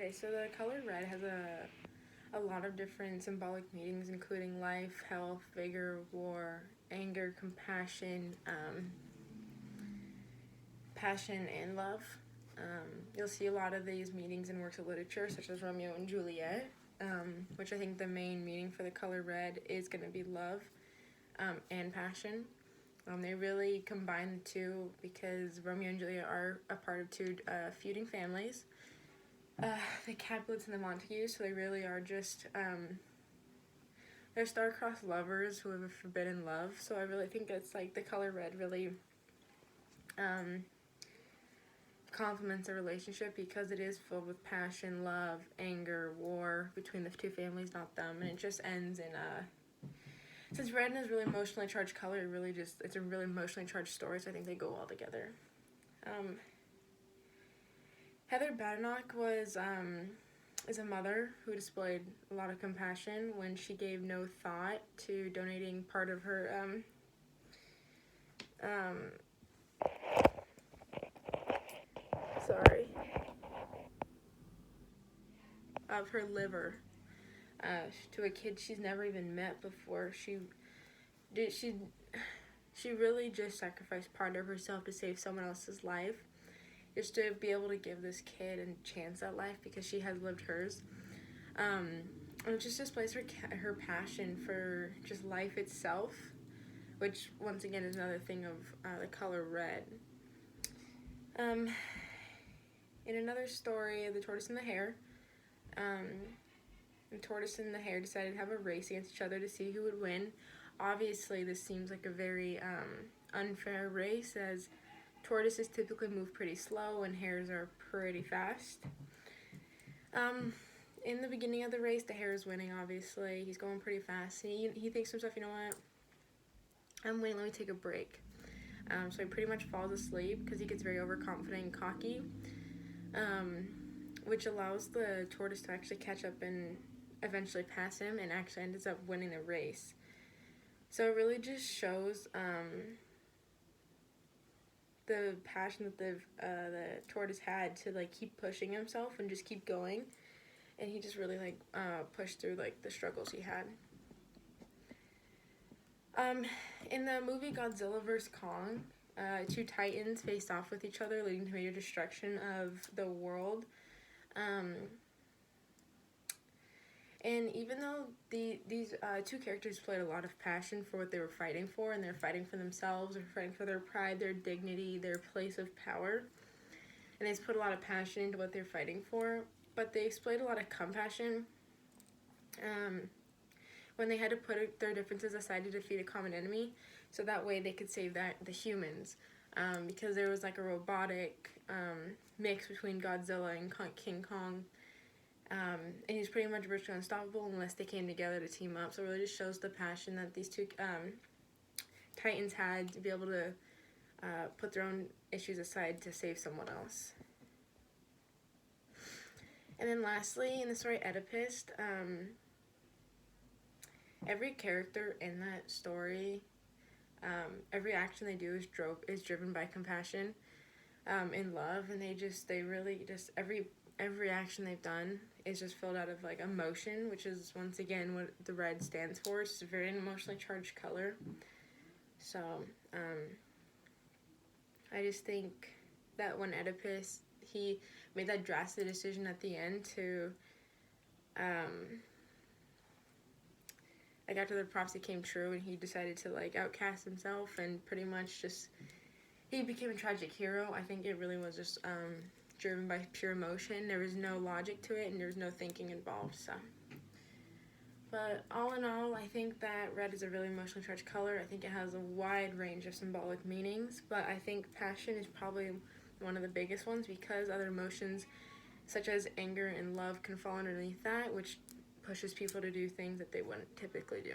Okay, so the color red has a lot of different symbolic meanings, including life, health, vigor, war, anger, compassion, passion, and love. You'll see a lot of these meanings in works of literature, such as Romeo and Juliet, which I think the main meaning for the color red is going to be love and passion. They really combine the two because Romeo and Juliet are a part of two feuding families, the Capulets and the Montagues, so they really are just, they're star-crossed lovers who have a forbidden love, so I really think it's like the color red really complements the relationship because it is filled with passion, love, anger, war between the two families, not them, and it just ends in since red is really emotionally charged color, it's a really emotionally charged story, so I think they go well together. Heather Badenoch is a mother who displayed a lot of compassion when she gave no thought to donating part of her of her liver to a kid she's never even met before. She really just sacrificed part of herself to save someone else's life, just to be able to give this kid a chance at life because she has lived hers. And it just displays her passion for just life itself, which once again is another thing of the color red. In another story, The Tortoise and the Hare, the tortoise and the hare decided to have a race against each other to see who would win. Obviously, this seems like a very unfair race, as tortoises typically move pretty slow and hares are pretty fast. In the beginning of the race, the hare is winning, obviously. He's going pretty fast. And he thinks to himself, you know what? I'm winning, let me take a break. So he pretty much falls asleep because he gets very overconfident and cocky, which allows the tortoise to actually catch up and eventually pass him and actually ends up winning the race. So it really just shows the passion that the tortoise had to like keep pushing himself and just keep going, and he just really like pushed through like the struggles he had. In the movie Godzilla vs. Kong, two titans faced off with each other, leading to major destruction of the world. And even though these two characters played a lot of passion for what they were fighting for, and they're fighting for themselves, they're fighting for their pride, their dignity, their place of power, and they put a lot of passion into what they're fighting for, but they displayed a lot of compassion when they had to put their differences aside to defeat a common enemy, so that way they could save the humans, because there was like a robotic mix between Godzilla and King Kong. And he's pretty much virtually unstoppable unless they came together to team up. So it really just shows the passion that these two titans had to be able to put their own issues aside to save someone else. And then lastly, in the story Oedipus, every character in that story, every action they do is driven by compassion and love, and they really just every action they've done is just filled out of like emotion, which is once again what the red stands for. It's a very emotionally charged color. So I just think that when Oedipus, he made that drastic decision at the end to like after the prophecy came true and he decided to like outcast himself and pretty much just he became a tragic hero. I think it really was just driven by pure emotion. There was no logic to it and there was no thinking involved. So, but all in all, I think that red is a really emotionally charged color. I think it has a wide range of symbolic meanings, but I think passion is probably one of the biggest ones because other emotions such as anger and love can fall underneath that, which pushes people to do things that they wouldn't typically do.